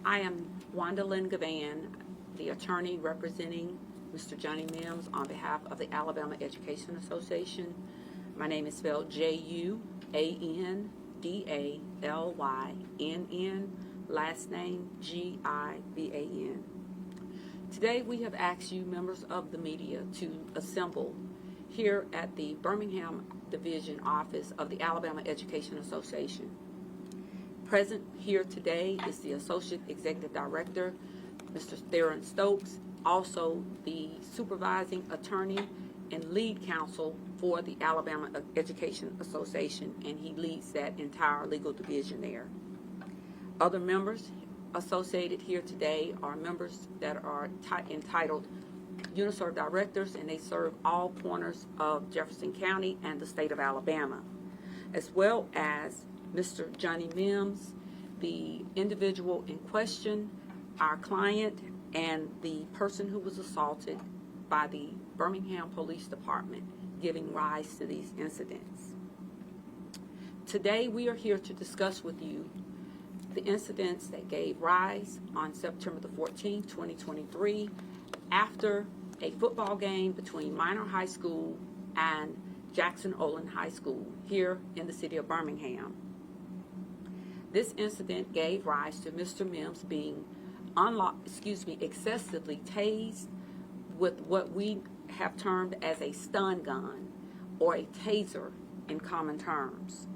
I am Juandalynn Givan, the attorney representing Mr. Johnny Mims on behalf of the Alabama Education Association. My name is spelled Juandalynn, last name Givan. Today we have asked you, members of the media, to assemble here at the Birmingham Division office of the Alabama Education Association. Present here today is the Associate Executive Director, Mr. Theron Stokes, also the Supervising Attorney and Lead Counsel for the Alabama Education Association, and he leads that entire legal division there. Other members associated here today are members that are entitled UNISERV Directors, and they serve all corners of Jefferson County and the state of Alabama, as well as Mr. Johnny Mims, the individual in question, our client, and the person who was assaulted by the Birmingham Police Department, giving rise to these incidents. Today we are here to discuss with you the incidents that gave rise on September the 14th, 2023, after a football game between Minor High School and Jackson-Olin High School here in the city of Birmingham. This incident gave rise to Mr. Mims being excessively tased with what we have termed as a stun gun or a taser in common terms.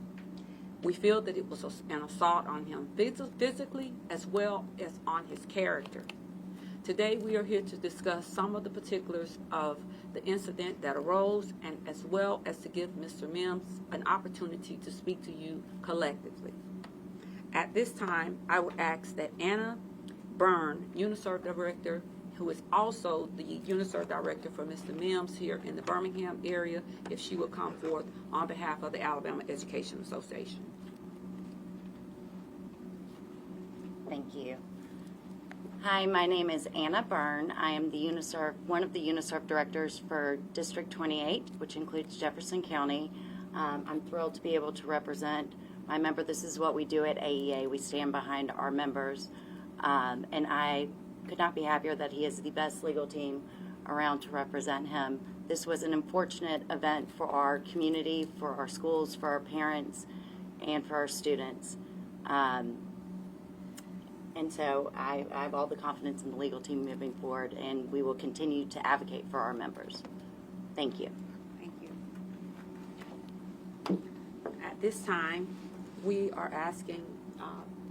We feel that it was an assault on him physically as well as on his character. Today we are here to discuss some of the particulars of the incident that arose, and as well as to give Mr. Mims an opportunity to speak to you collectively. At this time, I would ask that Anna Byrne, UNISERV Director, who is also the UNISERV Director for Mr. Mims here in the Birmingham area, if she would come forth on behalf of the Alabama Education Association. Thank you. Hi, my name is Anna Byrne. I am the one of the UNISERV Directors for District 28, which includes Jefferson County. I'm thrilled to be able to represent my member. This is what we do at AEA. We stand behind our members. And I could not be happier that he is the best legal team around to represent him. This was an unfortunate event for our community, for our schools, for our parents, and for our students. And so I have all the confidence in the legal team moving forward, and we will continue to advocate for our members. Thank you. Thank you. At this time, we are asking,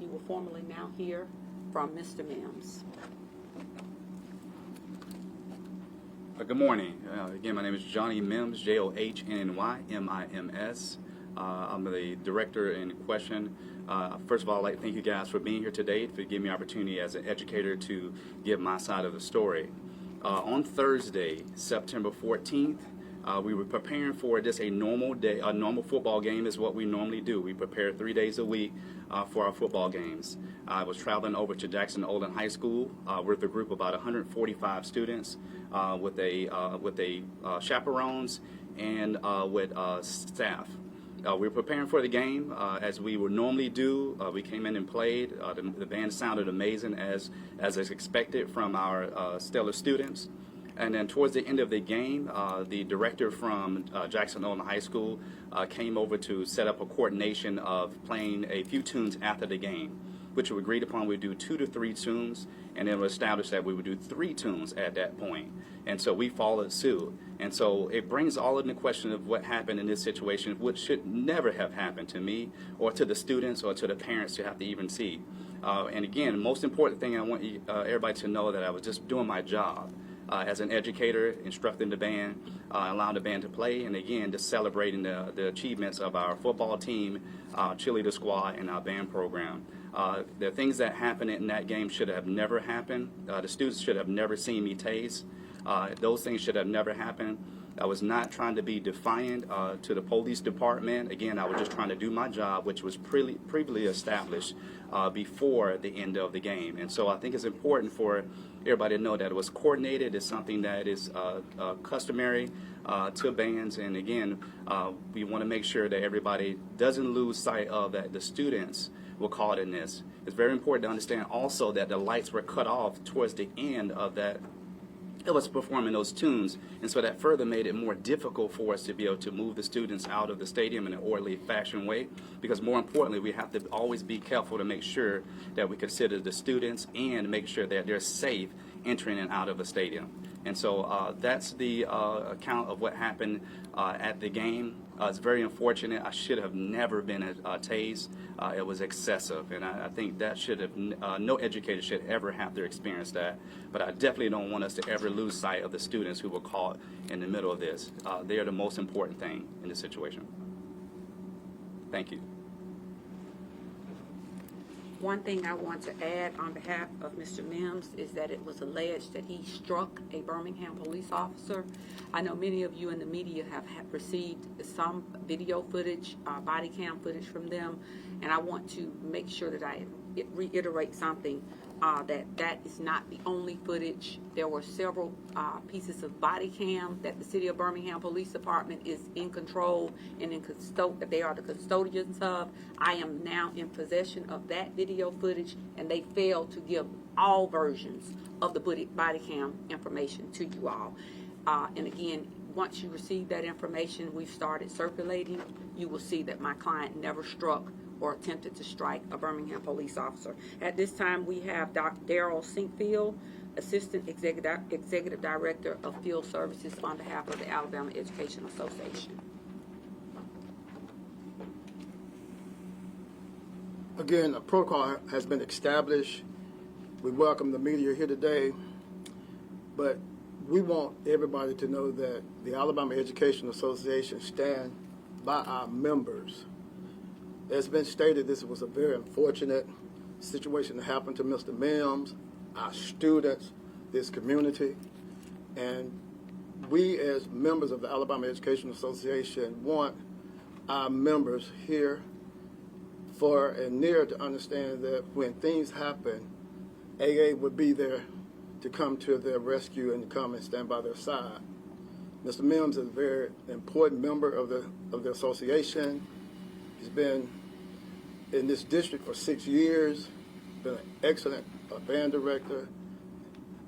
you will formally now hear from Mr. Mims. Good morning. Again, my name is Johnny Mims, Johnny-M-I-M-S. I'm the director in question. First of all, I'd like to thank you guys for being here today, for giving me the opportunity as an educator to give my side of the story. On Thursday, September 14th, we were preparing for just a normal day. A normal football game is what we normally do. We prepare 3 days a week for our football games. I was traveling over to Jackson-Olin High School with a group of about 145 students with chaperones and with staff. We were preparing for the game as we would normally do. We came in and played. The band sounded amazing as is expected from our stellar students. And then towards the end of the game, the director from Jackson-Olin High School came over to set up a coordination of playing a few tunes after the game, which we agreed upon. We'd do 2 to 3 tunes, and then we established that we would do 3 tunes at that point. And so we followed suit. And so it brings all into question of what happened in this situation, which should never have happened to me or to the students or to the parents to have to even see. And again, the most important thing I want everybody to know that I was just doing my job. As an educator, instructing the band, allowing the band to play, and again, just celebrating the achievements of our football team, cheerleader squad, and our band program. The things that happened in that game should have never happened. The students should have never seen me tase. Those things should have never happened. I was not trying to be defiant to the police department. Again, I was just trying to do my job, which was previously established before the end of the game. And so I think it's important for everybody to know that it was coordinated. It's something that is customary to bands. And again, we want to make sure that everybody doesn't lose sight of that the students were caught in this. It's very important to understand also that the lights were cut off towards the end of that. It was performing those tunes, and so that further made it more difficult for us to be able to move the students out of the stadium in an orderly fashion way, because more importantly, we have to always be careful to make sure that we consider the students and make sure that they're safe entering and out of the stadium. And so that's the account of what happened at the game. It's very unfortunate. I should have never been tased. It was excessive, and I think that should have no educator should ever have to experience that. But I definitely don't want us to ever lose sight of the students who were caught in the middle of this. They are the most important thing in this situation. Thank you. One thing I want to add on behalf of Mr. Mims is that it was alleged that he struck a Birmingham police officer. I know many of you in the media have received some video footage, body cam footage from them, and I want to make sure that I reiterate something, that is not the only footage. There were several pieces of body cam that the City of Birmingham Police Department is in control and they are the custodians of. I am now in possession of that video footage, and they failed to give all versions of the body cam information to you all. And again, once you receive that information, we've started circulating. You will see that my client never struck or attempted to strike a Birmingham police officer. At this time, we have Dr. Darrell Sinkfield, Assistant Executive Director of Field Services on behalf of the Alabama Education Association. Again, a protocol has been established. We welcome the media here today, but we want everybody to know that the Alabama Education Association stands by our members. It's been stated this was a very unfortunate situation that happened to Mr. Mims, our students, this community, and we as members of the Alabama Education Association want our members here for and near to understand that when things happen, AA would be there to come to their rescue and come and stand by their side. Mr. Mims is a very important member of the association. He's been in this district for 6 years, been an excellent band director,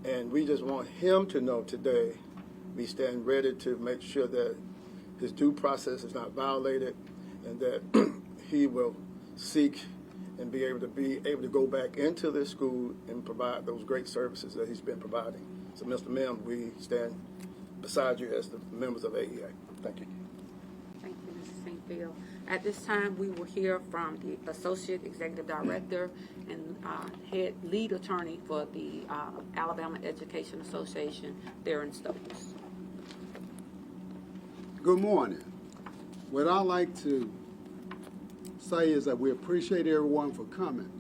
and we just want him to know today we stand ready to make sure that his due process is not violated and that he will seek and be able to go back into this school and provide those great services that he's been providing. So, Mr. Mims, we stand beside you as the members of AEA. Thank you. Thank you, Mrs. Sinkfield. At this time, we will hear from the Associate Executive Director and head lead attorney for the Alabama Education Association, Darren Stokes. Good morning. What I'd like to say is that we appreciate everyone for coming,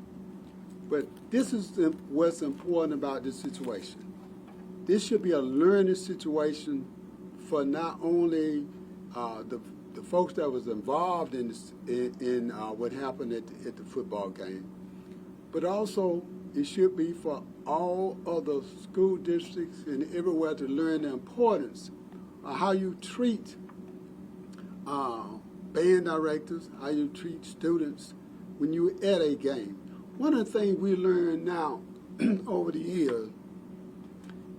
but this is what's important about this situation. This should be a learning situation for not only the folks that was involved in what happened at the football game, but also it should be for all other school districts and everywhere to learn the importance of how you treat band directors, how you treat students when you're at a game. One of the things we learn now over the years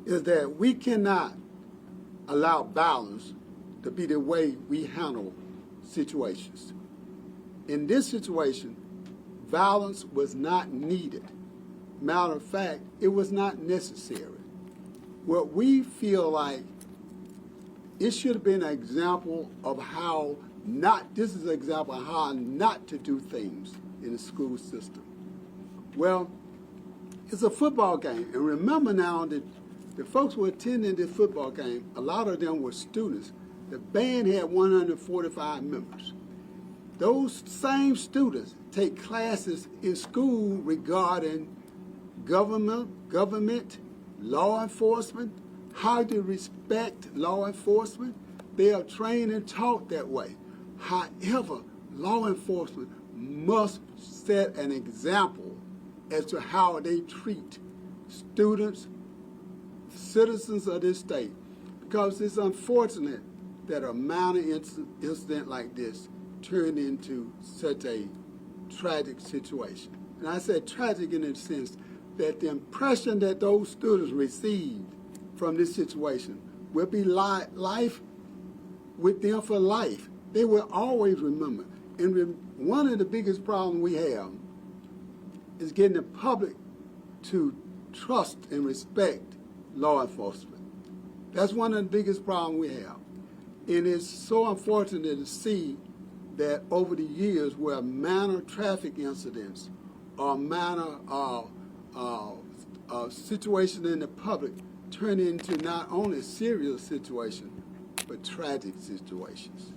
is that we cannot allow violence to be the way we handle situations. In this situation, violence was not needed. Matter of fact, it was not necessary. What we feel like it should have been an example of how this is an example of how not to do things in the school system. Well, it's a football game, and remember now that the folks who were attending this football game, a lot of them were students. The band had 145 members. Those same students take classes in school regarding government, law enforcement, how to respect law enforcement. They are trained and taught that way. However, law enforcement must set an example as to how they treat students, citizens of this state, because it's unfortunate that a minor incident like this turned into such a tragic situation. And I say tragic in the sense that the impression that those students received from this situation will be life with them for life. They will always remember. And one of the biggest problems we have is getting the public to trust and respect law enforcement. That's one of the biggest problems we have. And it's so unfortunate to see that over the years where minor traffic incidents or minor situations in the public turn into not only serious situations, but tragic situations.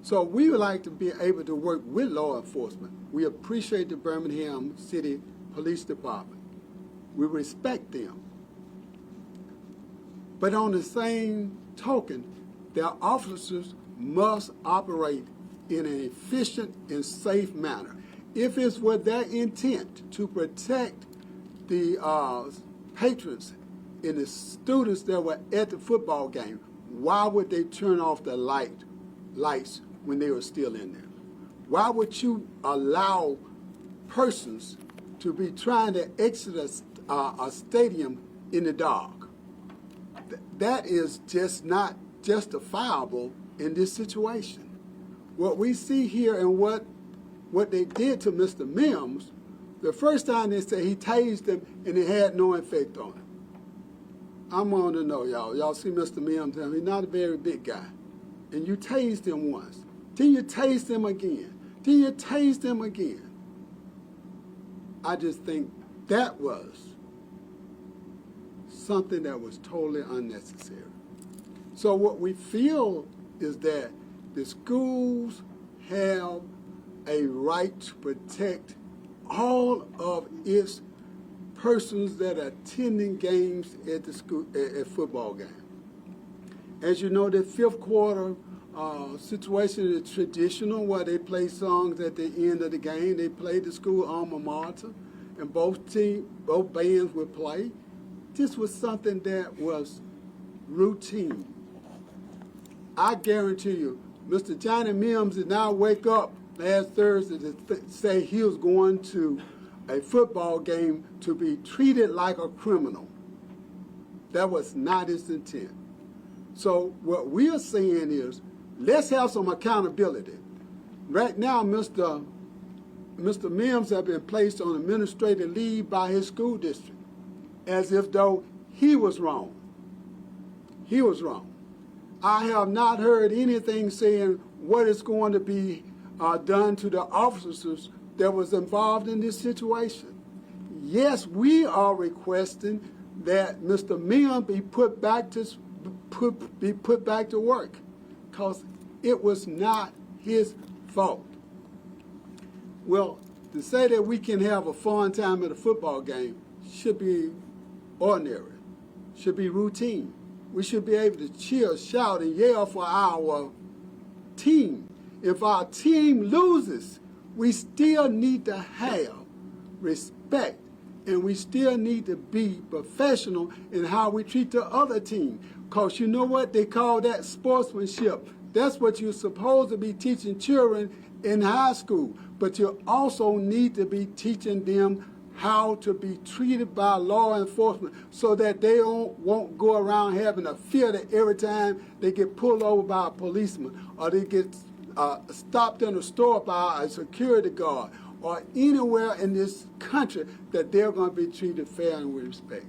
So we would like to be able to work with law enforcement. We appreciate the Birmingham City Police Department. We respect them. But on the same token, their officers must operate in an efficient and safe manner. If it's with their intent to protect the patrons and the students that were at the football game, why would they turn off the lights when they were still in there? Why would you allow persons to be trying to exit a stadium in the dark? That is just not justifiable in this situation. What we see here and what they did to Mr. Mims, the first time they said he tased him and it had no effect on him. I'm going to know, y'all. Y'all see Mr. Mims, he's not a very big guy. And you tased him once. Then you tased him again. Then you tased him again. I just think that was something that was totally unnecessary. So what we feel is that the schools have a right to protect all of its persons that are attending games at the school at football game. As you know, the fifth quarter situation is traditional, where they play songs at the end of the game. They play the school alma mater, and both bands would play. This was something that was routine. I guarantee you, Mr. Johnny Mims did not wake up last Thursday to say he was going to a football game to be treated like a criminal. That was not his intent. So what we are saying is, let's have some accountability. Right now, Mr. Mims has been placed on administrative leave by his school district, as if though he was wrong. He was wrong. I have not heard anything saying what is going to be done to the officers that was involved in this situation. Yes, we are requesting that Mr. Mims be put back to work, because it was not his fault. Well, to say that we can have a fun time at a football game should be ordinary, should be routine. We should be able to cheer, shout, and yell for our team. If our team loses, we still need to have respect, and we still need to be professional in how we treat the other team. Because you know what? They call that sportsmanship. That's what you're supposed to be teaching children in high school. But you also need to be teaching them how to be treated by law enforcement, so that they won't go around having a fear that every time they get pulled over by a policeman, or they get stopped in a store by a security guard, or anywhere in this country, that they're going to be treated fair and with respect.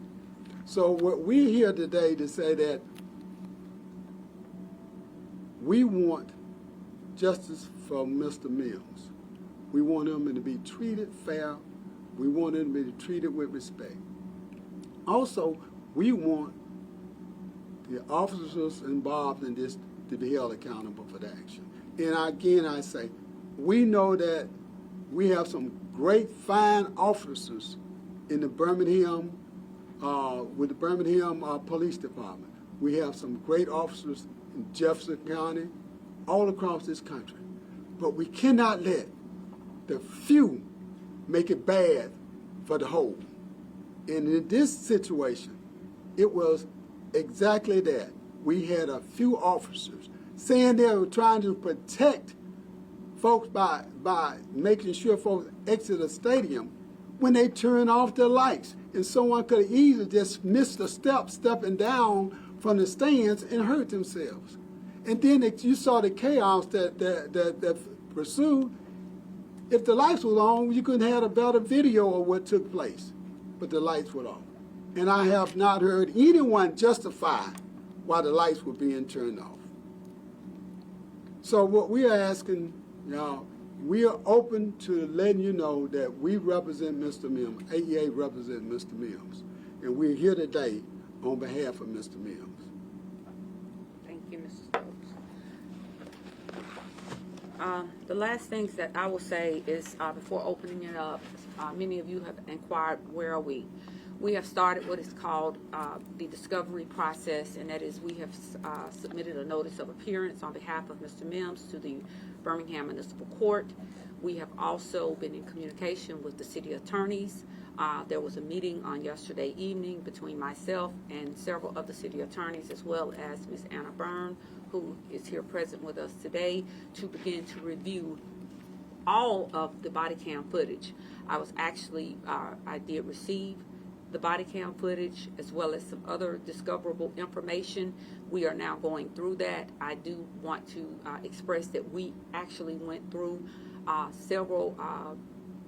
So what we're here today to say that we want justice for Mr. Mims. We want him to be treated fair. We want him to be treated with respect. Also, we want the officers involved in this to be held accountable for the action. And again, I say, we know that we have some great, fine officers in the Birmingham, with the Birmingham Police Department. We have some great officers in Jefferson County, all across this country. But we cannot let the few make it bad for the whole. And in this situation, it was exactly that. We had a few officers saying they were trying to protect folks by making sure folks exit the stadium when they turn off the lights. And someone could have easily just missed a stepping down from the stands and hurt themselves. And then you saw the chaos that pursued. If the lights were on, you could have had a better video of what took place. But the lights were off. And I have not heard anyone justify why the lights were being turned off. So what we are asking, y'all, we are open to letting you know that we represent Mr. Mims. AEA represents Mr. Mims. And we're here today on behalf of Mr. Mims. Thank you, Mrs. Stokes. The last things that I will say is before opening it up, many of you have inquired, where are we? We have started what is called the discovery process, and that is we have submitted a notice of appearance on behalf of Mr. Mims to the Birmingham Municipal Court. We have also been in communication with the city attorneys. There was a meeting on yesterday evening between myself and several of the city attorneys, as well as Ms. Anna Byrne, who is here present with us today, to begin to review all of the body cam footage. I did receive the body cam footage as well as some other discoverable information. We are now going through that. I do want to express that we actually went through several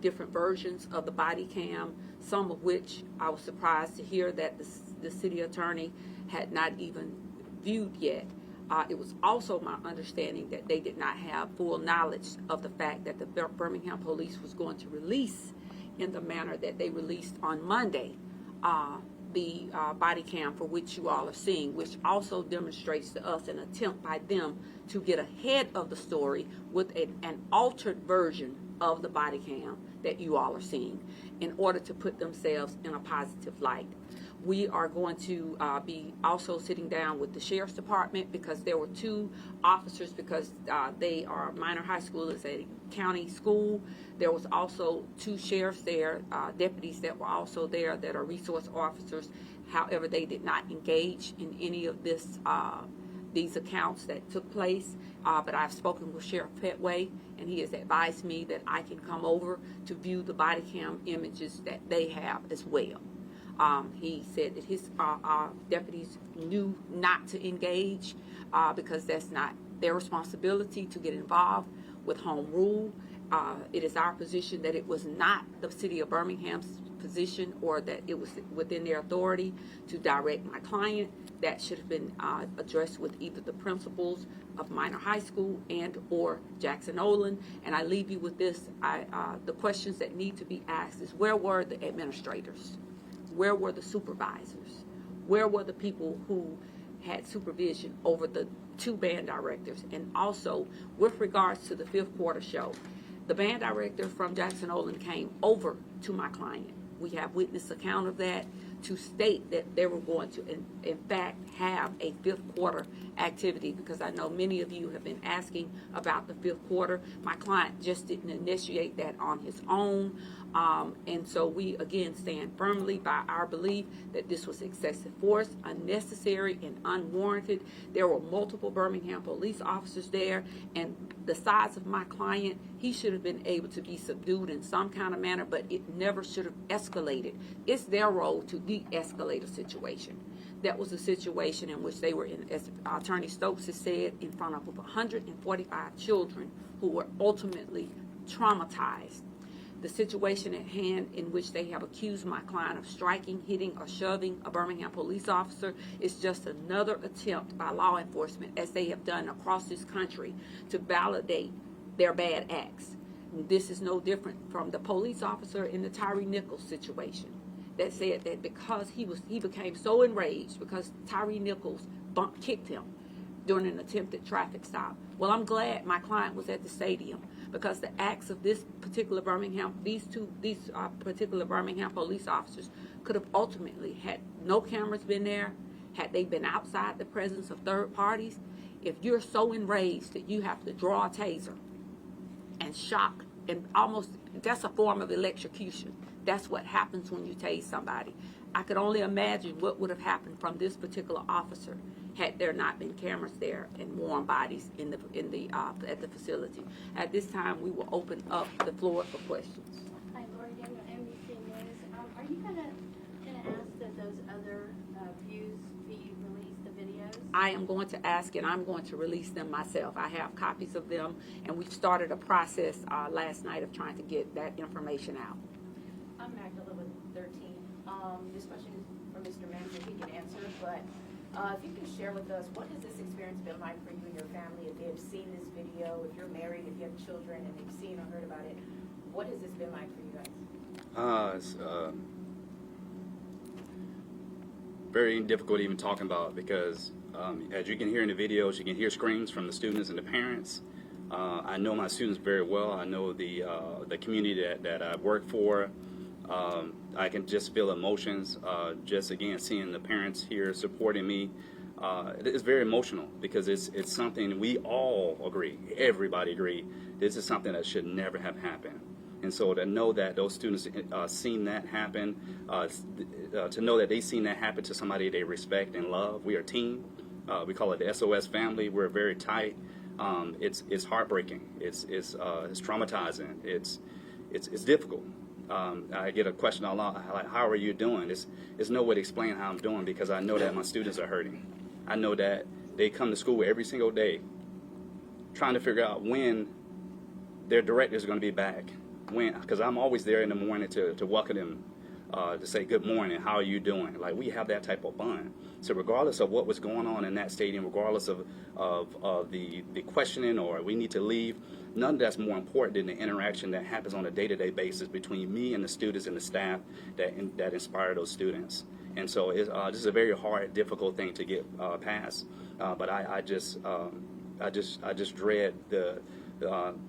different versions of the body cam, some of which I was surprised to hear that the city attorney had not even viewed yet. It was also my understanding that they did not have full knowledge of the fact that the Birmingham Police was going to release in the manner that they released on Monday the body cam for which you all are seeing, which also demonstrates to us an attempt by them to get ahead of the story with an altered version of the body cam that you all are seeing in order to put themselves in a positive light. We are going to be also sitting down with the Sheriff's Department because there were two officers, because they are minor high schoolers at a county school. There was also two sheriffs there, deputies that were also there that are resource officers. However, they did not engage in any of these accounts that took place. But I've spoken with Sheriff Petway, and he has advised me that I can come over to view the body cam images that they have as well. He said that his deputies knew not to engage because that's not their responsibility to get involved with home rule. It is our position that it was not the city of Birmingham's position, or that it was within their authority to direct my client. That should have been addressed with either the principals of minor high school and or Jackson-Olin. And I leave you with this. The questions that need to be asked is, where were the administrators? Where were the supervisors? Where were the people who had supervision over the two band directors? And also, with regards to the fifth quarter show, the band director from Jackson-Olin came over to my client. We have witness account of that, to state that they were going to, in fact, have a fifth quarter activity, because I know many of you have been asking about the fifth quarter. My client just didn't initiate that on his own. And so we, again, stand firmly by our belief that this was excessive force, unnecessary and unwarranted. There were multiple Birmingham police officers there, and the size of my client, he should have been able to be subdued in some kind of manner, but it never should have escalated. It's their role to de-escalate a situation. That was a situation in which they were in, as Attorney Stokes has said, in front of 145 children who were ultimately traumatized. The situation at hand in which they have accused my client of striking, hitting, or shoving a Birmingham police officer is just another attempt by law enforcement, as they have done across this country, to validate their bad acts. And this is no different from the police officer in the Tyree Nichols situation that said that because he became so enraged because Tyree Nichols kicked him during an attempted traffic stop. Well, I'm glad my client was at the stadium, because the acts of these particular Birmingham police officers could have ultimately, had no cameras been there, had they been outside the presence of third parties, if you're so enraged that you have to draw a taser and shock, and almost, that's a form of electrocution. That's what happens when you tase somebody. I could only imagine what would have happened from this particular officer had there not been cameras there and warm bodies in the at the facility. At this time, we will open up the floor for questions. Hi, Lori Daniel, NBC News. Are you gonna ask that those other views be released, the videos? I am going to ask, and I'm going to release them myself. I have copies of them, and we've started a process last night of trying to get that information out. I'm Angelo with 13. This question is for Mr. Mims, if he can answer, but if you can share with us, what has this experience been like for you and your family? If they have seen this video, if you're married, if you have children, and they've seen or heard about it, what has this been like for you guys? It's very difficult even talking about because as you can hear in the videos, you can hear screams from the students and the parents. I know my students very well. I know the community that I work for. I can just feel emotions. Just again seeing the parents here supporting me. It's very emotional because it's something we all agree. Everybody agree. This is something that should never have happened. And so to know that those students seen that happen, to know that they seen that happen to somebody they respect and love. We are a team. We call it the SOS family. We're very tight. It's heartbreaking. It's traumatizing. It's difficult. I get a question a lot, like, how are you doing? There's no way to explain how I'm doing because I know that my students are hurting. I know that they come to school every single day trying to figure out when their directors are going to be back. Because I'm always there in the morning to welcome them, to say good morning, how are you doing? Like, we have that type of bond. So regardless of what was going on in that stadium, regardless of the questioning or we need to leave, none of that's more important than the interaction that happens on a day-to-day basis between me and the students and the staff that inspire those students. And so this is a very hard, difficult thing to get past. But I just dread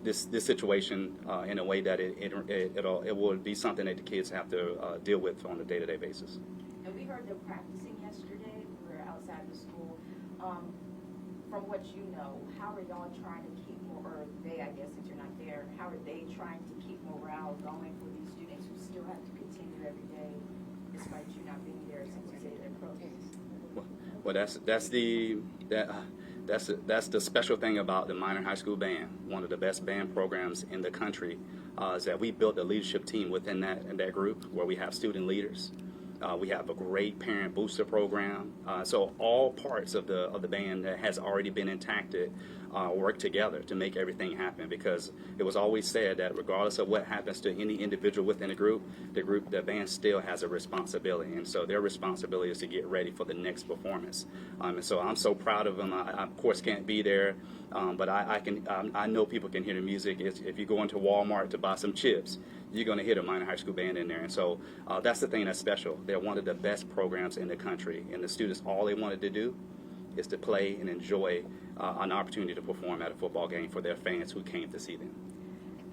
this situation in a way that it will be something that the kids have to deal with on a day-to-day basis. And we heard them practicing yesterday. We were outside the school. From what you know, how are y'all trying to keep or they, I guess, since you're not there, how are they trying to keep morale going for these students who still have to continue every day despite you not being there since you say they're pros? Well, that's the special thing about the minor high school band. One of the best band programs in the country is that we built a leadership team within that group where we have student leaders. We have a great parent booster program. So all parts of the band that has already been enacted work together to make everything happen, because it was always said that regardless of what happens to any individual within the band still has a responsibility. And so their responsibility is to get ready for the next performance. And so I'm so proud of them. I of course can't be there, but I know people can hear the music. If you go into Walmart to buy some chips, you're going to hear the minor high school band in there. And so that's the thing that's special. They're one of the best programs in the country, and the students, all they wanted to do is to play and enjoy an opportunity to perform at a football game for their fans who came to see them.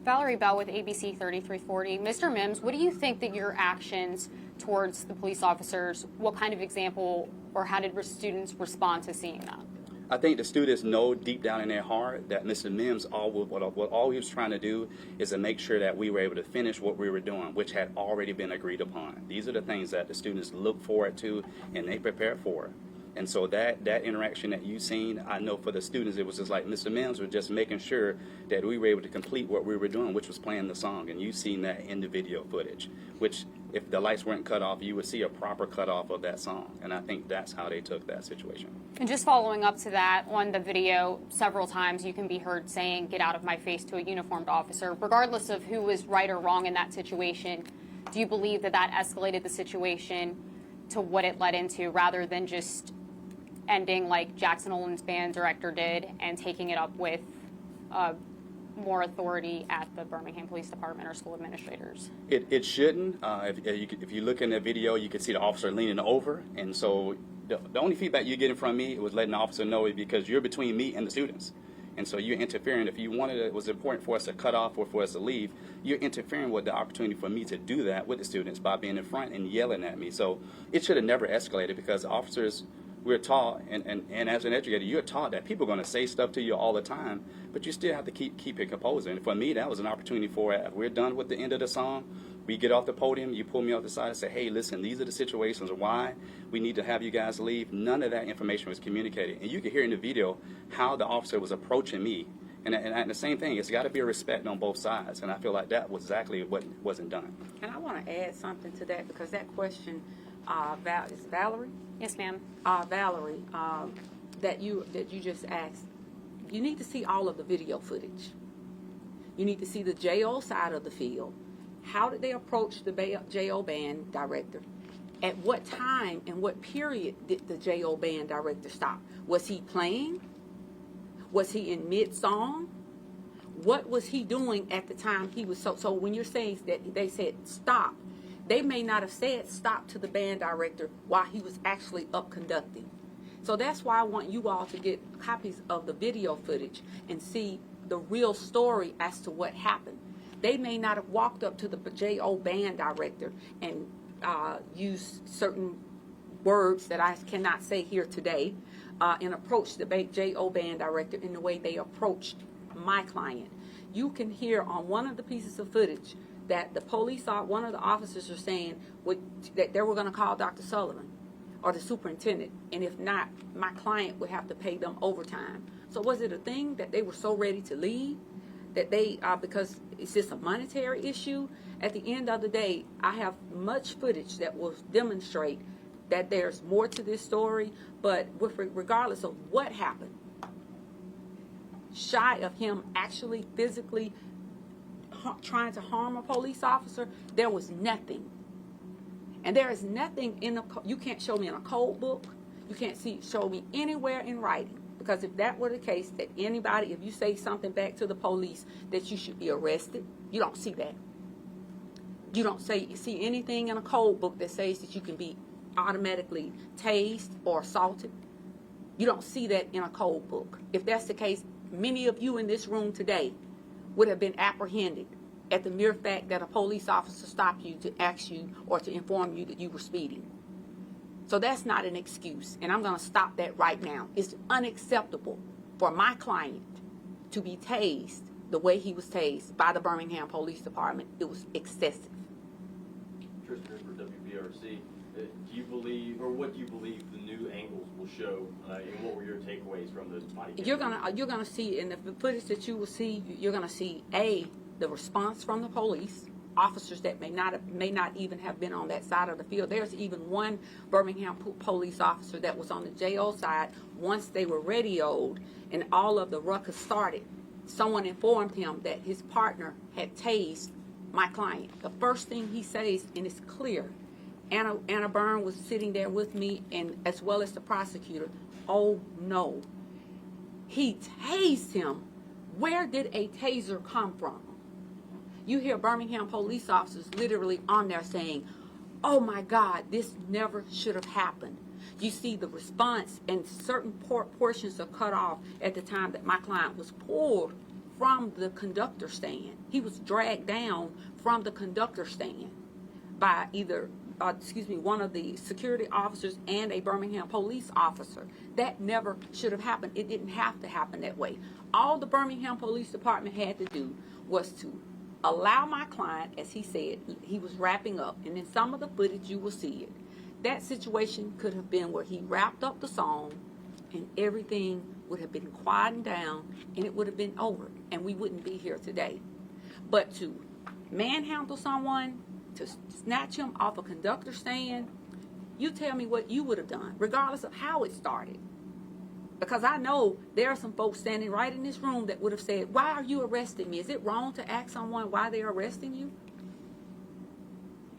Valerie Bell with ABC 3340. Mr. Mims, what do you think that your actions towards the police officers, what kind of example or how did students respond to seeing that? I think the students know deep down in their heart that Mr. Mims, all he was trying to do is to make sure that we were able to finish what we were doing, which had already been agreed upon. These are the things that the students look forward to and they prepare for. And so that interaction that you've seen, I know for the students, it was just like Mr. Mims was just making sure that we were able to complete what we were doing, which was playing the song. And you've seen that in the video footage, which if the lights weren't cut off, you would see a proper cut off of that song. And I think that's how they took that situation. And just following up to that, on the video, several times you can be heard saying, "Get out of my face," to a uniformed officer. Regardless of who was right or wrong in that situation, do you believe that escalated the situation to what it led into, rather than just ending like Jackson Olin's band director did and taking it up with more authority at the Birmingham Police Department or school administrators? It shouldn't. If you look in the video, you can see the officer leaning over. And so the only feedback you're getting from me was letting the officer know it because you're between me and the students. And so you're interfering. If you wanted it was important for us to cut off or for us to leave, you're interfering with the opportunity for me to do that with the students by being in front and yelling at me. So it should have never escalated, because officers, we're taught, and as an educator, you're taught that people are going to say stuff to you all the time, but you still have to keep your composure. And for me, that was an opportunity for, if we're done with the end of the song, We get off the podium, you pull me off the side and say, hey, listen, these are the situations why we need to have you guys leave. None of that information was communicated. And you can hear in the video how the officer was approaching me. And the same thing, it's got to be a respect on both sides. And I feel like that was exactly what wasn't done. And I want to add something to that, because that question, is Valerie? Yes, ma'am. Valerie, that you just asked, you need to see all of the video footage. You need to see the JO side of the field. How did they approach the JO band director? At what time and what period did the JO band director stop? Was he playing? Was he in mid-song? What was he doing at the time he was so when you're saying that they said stop, they may not have said stop to the band director while he was actually up conducting. So that's why I want you all to get copies of the video footage and see the real story as to what happened. They may not have walked up to the JO band director and used certain words that I cannot say here today and approached the JO band director in the way they approached my client. You can hear on one of the pieces of footage that the police, one of the officers are saying that they were going to call Dr. Sullivan or the superintendent, and if not, my client would have to pay them overtime. So was it a thing that they were so ready to leave that they, because it's just a monetary issue? At the end of the day, I have much footage that will demonstrate that there's more to this story, but regardless of what happened, shy of him actually physically trying to harm a police officer, there was nothing. And there is nothing you can't show me in a code book. You can't show me anywhere in writing. Because if that were the case, that anybody, if you say something back to the police, that you should be arrested, you don't see that. You don't see anything in a code book that says that you can be automatically tased or assaulted. You don't see that in a code book. If that's the case, many of you in this room today would have been apprehended at the mere fact that a police officer stopped you to ask you or to inform you that you were speeding. So that's not an excuse, and I'm going to stop that right now. It's unacceptable for my client to be tased the way he was tased by the Birmingham Police Department. It was excessive. Tristan for WBRC. Do you believe, or what do you believe the new angles will show, and what were your takeaways from those body cam? You're gonna see in the footage that you will see. You're gonna see the response from the police officers that may not even have been on that side of the field. There's even one Birmingham police officer that was on the JO side. Once they were radioed and all of the ruckus started, someone informed him that his partner had tased my client. The first thing he says, and it's clear, Anna Byrne was sitting there with me, and as well as the prosecutor. Oh no, he tased him. Where did a taser come from? You hear Birmingham police officers literally on there saying, oh my God, this never should have happened. You see the response, and certain portions are cut off at the time that my client was pulled from the conductor stand. He was dragged down from the conductor stand by either one of the security officers and a Birmingham police officer. That never should have happened. It didn't have to happen that way. All the Birmingham Police Department had to do was to allow my client, as he said, he was wrapping up, and in some of the footage you will see it. That situation could have been where he wrapped up the song and everything would have been quieted down and it would have been over and we wouldn't be here today. But to manhandle someone, to snatch him off a conductor stand, you tell me what you would have done, regardless of how it started. Because I know there are some folks standing right in this room that would have said, why are you arresting me? Is it wrong to ask someone why they're arresting you?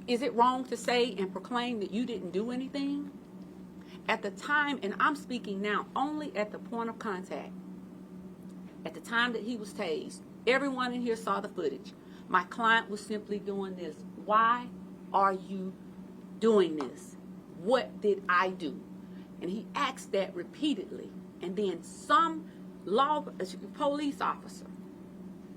Is it wrong to say and proclaim that you didn't do anything? At the time, and I'm speaking now only at the point of contact, at the time that he was tased, everyone in here saw the footage. My client was simply doing this. Why are you doing this? What did I do? And he asked that repeatedly. And then some police officer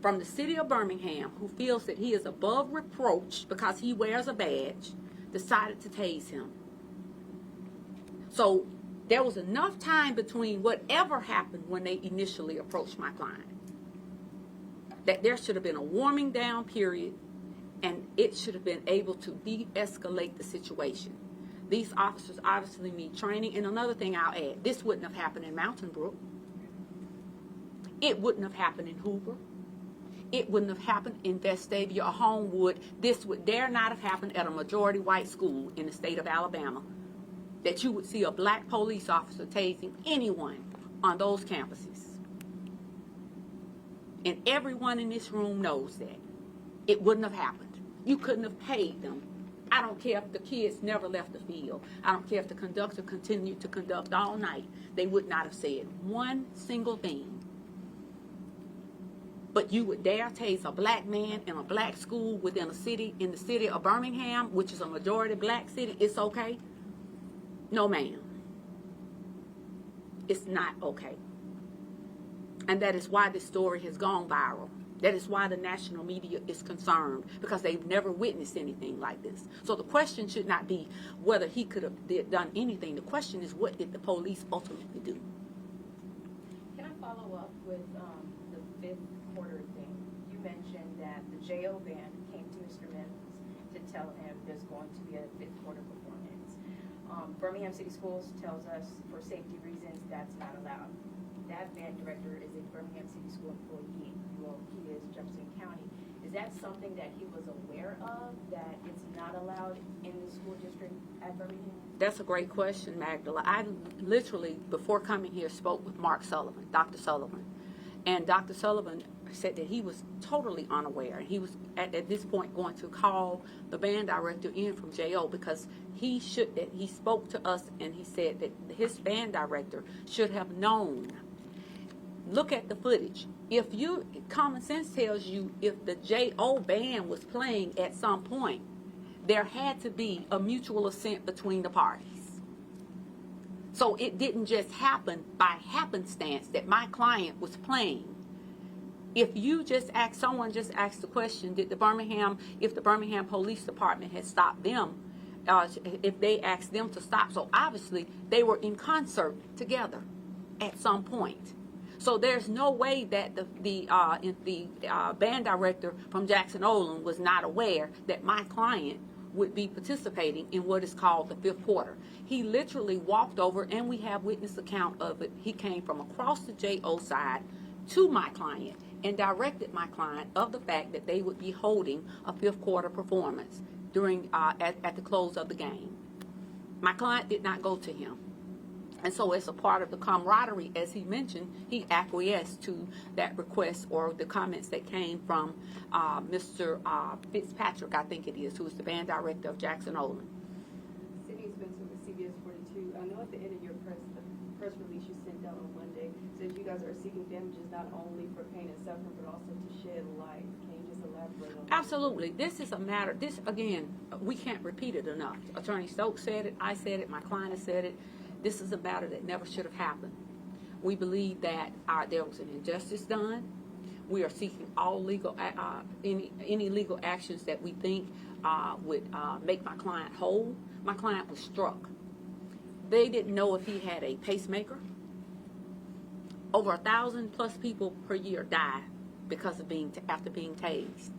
from the city of Birmingham, who feels that he is above reproach because he wears a badge, decided to tase him. So there was enough time between whatever happened when they initially approached my client that there should have been a warming down period, and it should have been able to de-escalate the situation. These officers obviously need training. And another thing I'll add, this wouldn't have happened in Mountain Brook. It wouldn't have happened in Hoover. It wouldn't have happened in Vestavia or Homewood. This would dare not have happened at a majority white school in the state of Alabama, that you would see a black police officer tasing anyone on those campuses. And everyone in this room knows that. It wouldn't have happened. You couldn't have paid them. I don't care if the kids never left the field. I don't care if the conductor continued to conduct all night. They would not have said one single thing. But you would dare tase a black man in a black school within a city, in the city of Birmingham, which is a majority black city. It's okay? No, ma'am. It's not okay. And that is why this story has gone viral. That is why the national media is concerned, because they've never witnessed anything like this. So the question should not be whether he could have done anything. The question is, what did the police ultimately do? Can I follow up with the fifth quarter thing? You mentioned that the JO band came to Mr. Mims to tell him there's going to be a fifth quarter performance. Birmingham City Schools tells us for safety reasons that's not allowed. That band director is a Birmingham City School employee. Well, he is Jefferson County. Is that something that he was aware of, that it's not allowed in the school district at Birmingham? That's a great question, Magdala. I literally, before coming here, spoke with Mark Sullivan, Dr. Sullivan. And Dr. Sullivan said that he was totally unaware. He was, at this point, going to call the band director in from JO, because he spoke to us and he said that his band director should have known. Look at the footage. Common sense tells you, if the JO band was playing at some point, there had to be a mutual assent between the parties. So it didn't just happen by happenstance that my client was playing. If you just ask, someone just asked the question, if the Birmingham Police Department had stopped them, if they asked them to stop, so obviously they were in concert together at some point. So there's no way that the band director from Jackson-Olin was not aware that my client would be participating in what is called the fifth quarter. He literally walked over, and we have witness account of it. He came from across the JO side to my client and directed my client of the fact that they would be holding a fifth quarter performance during at the close of the game. My client did not go to him. And so as a part of the camaraderie, as he mentioned, he acquiesced to that request or the comments that came from Mr. Fitzpatrick, I think it is, who is the band director of Jackson-Olin. Sydney Spencer with CBS 42. I know at the end of your press release you sent out on Monday said you guys are seeking damages not only for pain and suffering but also to shed light. Can you just elaborate on that? Absolutely. This is a matter, again, we can't repeat it enough. Attorney Stokes said it, I said it, my client has said it. This is a matter that never should have happened. We believe that there was an injustice done. We are seeking all legal, any legal actions that we think would make my client whole. My client was struck. They didn't know if he had a pacemaker. Over 1,000 plus people per year die because of after being tased.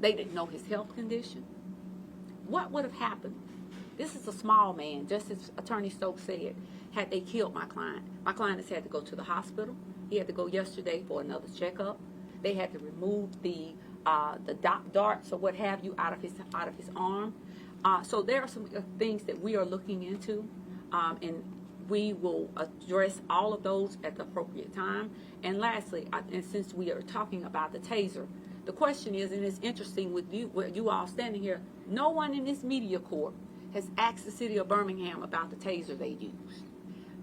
They didn't know his health condition. What would have happened? This is a small man, just as Attorney Stokes said, had they killed my client. My client has had to go to the hospital. He had to go yesterday for another checkup. They had to remove the darts or what have you out of his arm. So there are some things that we are looking into, and we will address all of those at the appropriate time. And lastly, and since we are talking about the taser, the question is, and it's interesting with you all standing here, no one in this media corps has asked the city of Birmingham about the taser they use.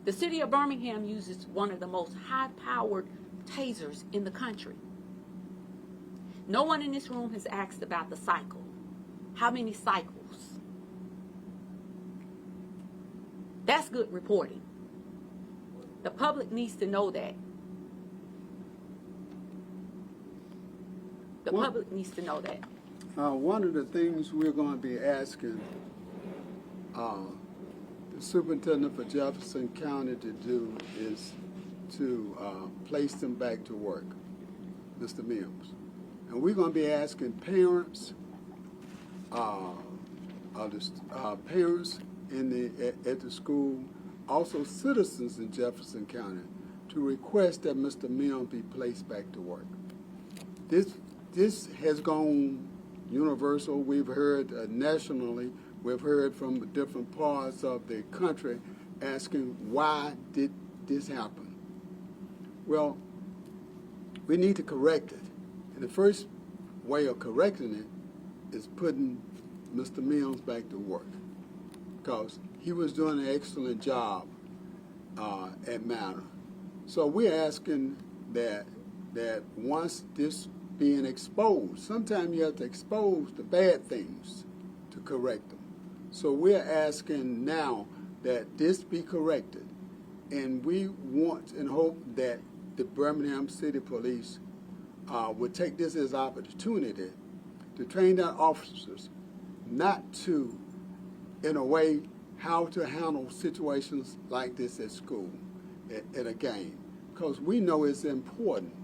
The city of Birmingham uses one of the most high-powered tasers in the country. No one in this room has asked about the cycle. How many cycles? That's good reporting. The public needs to know that. The public needs to know that. One of the things we're going to be asking the superintendent for Jefferson County to do is to place them back to work, Mr. Mims. And we're going to be asking parents parents at the school, also citizens in Jefferson County, to request that Mr. Mims be placed back to work. This has gone universal. We've heard nationally. We've heard from different parts of the country asking, why did this happen? Well, we need to correct it. And the first way of correcting it is putting Mr. Mims back to work, because he was doing an excellent job at Manor. So we're asking that once this being exposed, sometimes you have to expose the bad things to correct them. So we're asking now that this be corrected, and we want and hope that the Birmingham City Police would take this as an opportunity to train their officers not to, in a way, how to handle situations like this at school, at a game. Because we know it's important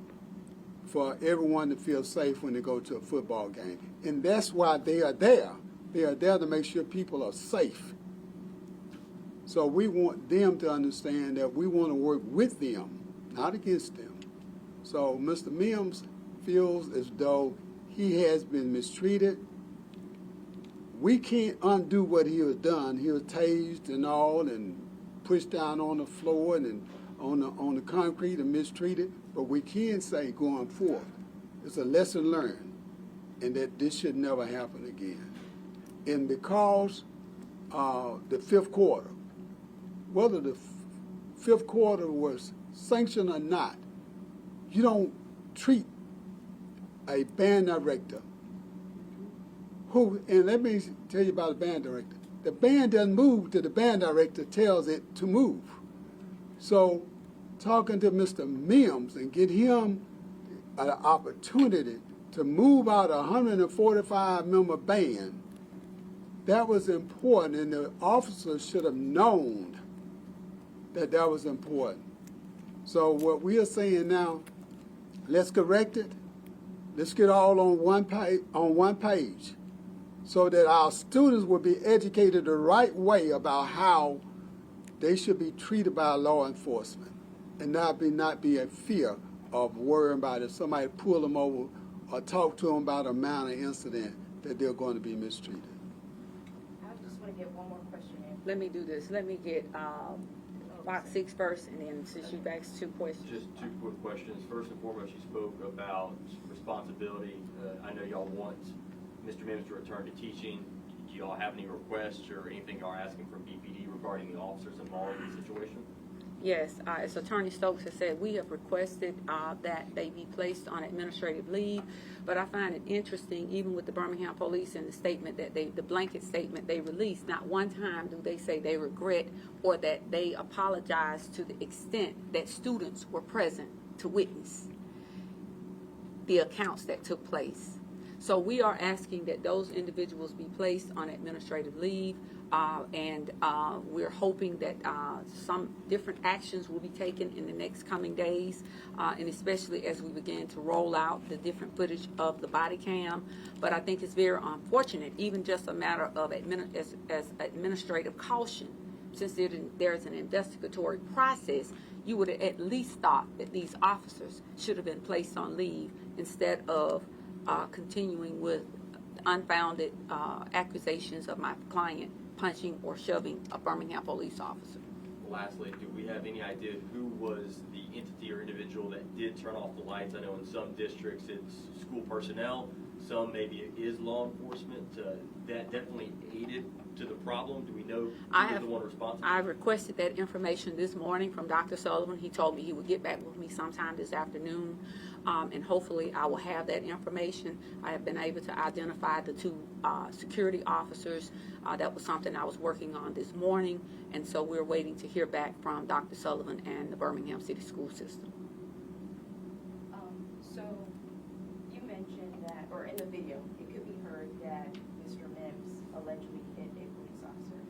for everyone to feel safe when they go to a football game. And that's why they are there. They are there to make sure people are safe. So we want them to understand that we want to work with them, not against them. So Mr. Mims feels as though he has been mistreated. We can't undo what he has done. He was tased and all, and pushed down on the floor and on the concrete and mistreated. But we can say going forward, it's a lesson learned, and that this should never happen again. And because the fifth quarter, whether the fifth quarter was sanctioned or not, you don't treat a band director who, and let me tell you about the band director. The band doesn't move till the band director tells it to move. So talking to Mr. Mims and get him an opportunity to move out a 145-member band, that was important, and the officers should have known that that was important. So what we are saying now, let's correct it. Let's get all on one page, so that our students will be educated the right way about how they should be treated by law enforcement, and not be a fear of worrying about if somebody pull them over or talk to them about a minor incident that they're going to be mistreated. I just want to get one more question in. Let me do this. Let me get box 6 first, and then since you've asked 2 questions. Just 2 quick questions. First and foremost, you spoke about responsibility. I know y'all want Mr. Mims to return to teaching. Do y'all have any requests or anything y'all are asking from BPD regarding the officers involved in the situation? Yes, as Attorney Stokes has said, we have requested that they be placed on administrative leave, but I find it interesting, even with the Birmingham Police and the statement that the blanket statement they released, not one time do they say they regret or that they apologize to the extent that students were present to witness the accounts that took place. So we are asking that those individuals be placed on administrative leave, and we're hoping that some different actions will be taken in the next coming days, and especially as we begin to roll out the different footage of the body cam. But I think it's very unfortunate, even just a matter of as administrative caution, since there's an investigatory process, you would have at least thought that these officers should have been placed on leave instead of continuing with unfounded accusations of my client punching or shoving a Birmingham police officer. Lastly, do we have any idea who was the entity or individual that did turn off the lights? I know in some districts it's school personnel, some maybe it is law enforcement. That definitely aided to the problem. Do we know who was the one responsible? I requested that information this morning from Dr. Sullivan. He told me he would get back with me sometime this afternoon, and hopefully I will have that information. I have been able to identify the 2 security officers. That was something I was working on this morning, and so we're waiting to hear back from Dr. Sullivan and the Birmingham City School System. So you mentioned that, or in the video, it could be heard that Mr. Mims allegedly hit a police officer.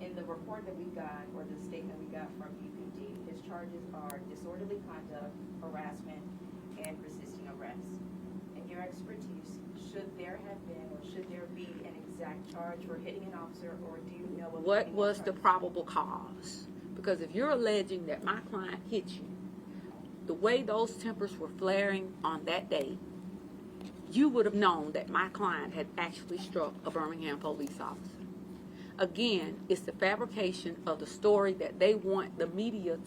In the report that we got, or the statement we got from BPD, his charges are disorderly conduct, harassment, and resisting arrest. And your expertise, should there have been or should there be an exact charge for hitting an officer, or do you know of What any was the charges? probable cause? Because if you're alleging that my client hit you, the way those tempers were flaring on that day, you would have known that my client had actually struck a Birmingham police officer. Again, it's the fabrication of the story that they want the media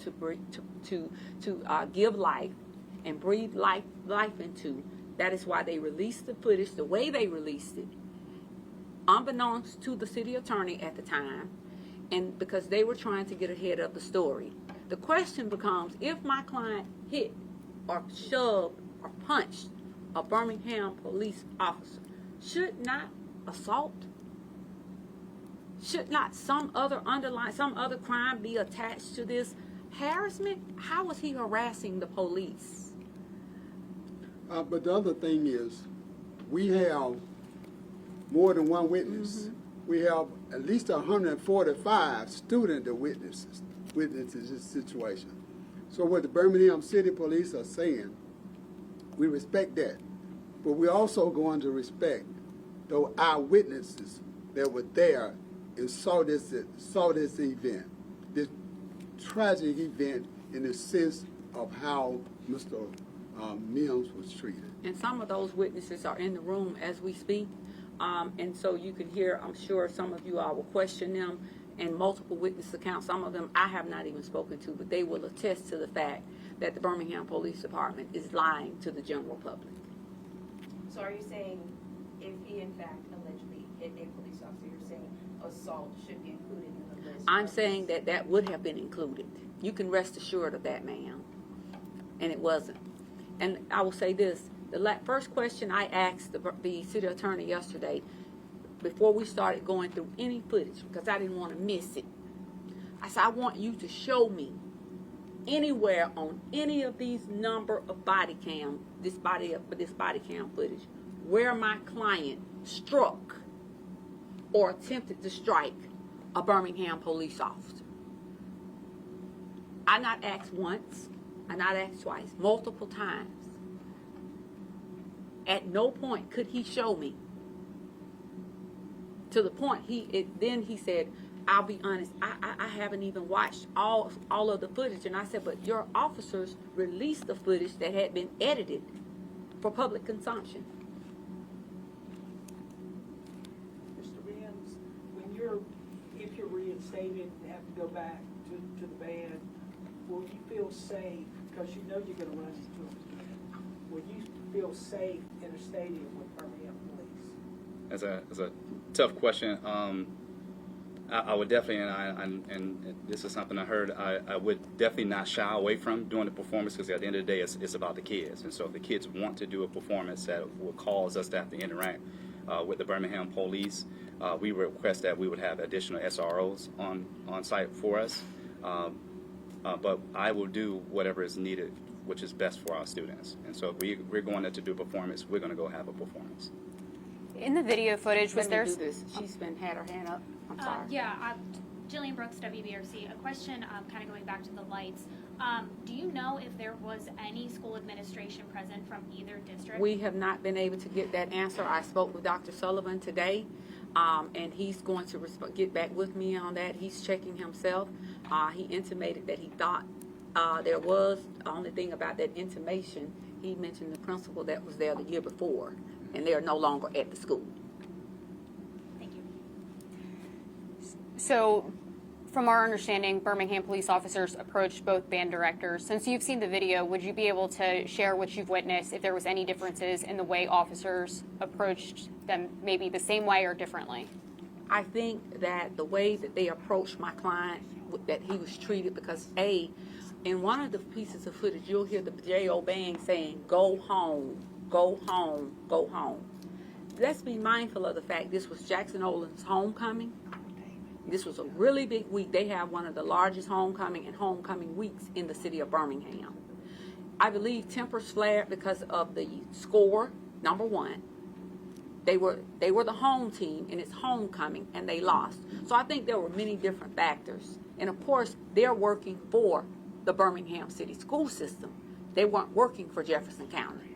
to give life and breathe life into. That is why they released the footage the way they released it, unbeknownst to the city attorney at the time, and because they were trying to get ahead of the story. The question becomes, if my client hit or shoved or punched a Birmingham police officer, should not assault? Should not some other crime be attached to this harassment? How was he harassing the police? But the other thing is, we have more than one witness. We have at least 145 student witnesses this situation. So what the Birmingham City Police are saying, we respect that. But we're also going to respect the eyewitnesses that were there and saw this event, this tragic event, in the sense of how Mr. Mims was treated. And some of those witnesses are in the room as we speak. And so you can hear, I'm sure some of you all will question them, and multiple witness accounts. Some of them I have not even spoken to, but they will attest to the fact that the Birmingham Police Department is lying to the general public. So are you saying if he in fact allegedly hit a police officer, you're saying assault should be included in the list? I'm saying that that would have been included. You can rest assured of that, ma'am. And it wasn't. And I will say this, the first question I asked the city attorney yesterday, before we started going through any footage, because I didn't want to miss it, I said, I want you to show me anywhere on any of these number of body cam footage, where my client struck or attempted to strike a Birmingham police officer. I not asked once, I not asked twice, multiple times. At no point could he show me. To the point then he said, I'll be honest, I haven't even watched all of the footage. And I said, but your officers released the footage that had been edited for public consumption. Mr. Mims, if you're reinstated and have to go back to the band, will you feel safe, because you know you're going to run into them, will you feel safe in a stadium with Birmingham Police? That's a tough question. I would definitely, and this is something I heard, I would definitely not shy away from doing the performance, because at the end of the day, it's about the kids. And so if the kids want to do a performance that will cause us to have to interact with the Birmingham Police, we request that we would have additional SROs on site for us. But I will do whatever is needed, which is best for our students. And so if we're going there to do a performance, we're going to go have a performance. In the video footage, was there... Let me do this. She's had her hand up. I'm sorry. Jillian Brooks, WBRC. A question kind of going back to the lights. Do you know if there was any school administration present from either district? We have not been able to get that answer. I spoke with Dr. Sullivan today, and he's going to get back with me on that. He's checking himself. He intimated that he thought there was. The only thing about that intimation, he mentioned the principal that was there the year before, and they are no longer at the school. Thank you. So, from our understanding, Birmingham police officers approached both band directors. Since you've seen the video, would you be able to share what you've witnessed, if there was any differences in the way officers approached them, maybe the same way or differently? I think that the way that they approached my client, that he was treated, because in one of the pieces of footage, you'll hear the J.O. band saying, go home, go home, go home. Let's be mindful of the fact this was Jackson Olin's homecoming. This was a really big week. They have one of the largest homecoming weeks in the city of Birmingham. I believe tempers flared because of the score, number one. They were the home team, and it's homecoming, and they lost. So I think there were many different factors. And of course, they're working for the Birmingham City school system. They weren't working for Jefferson County.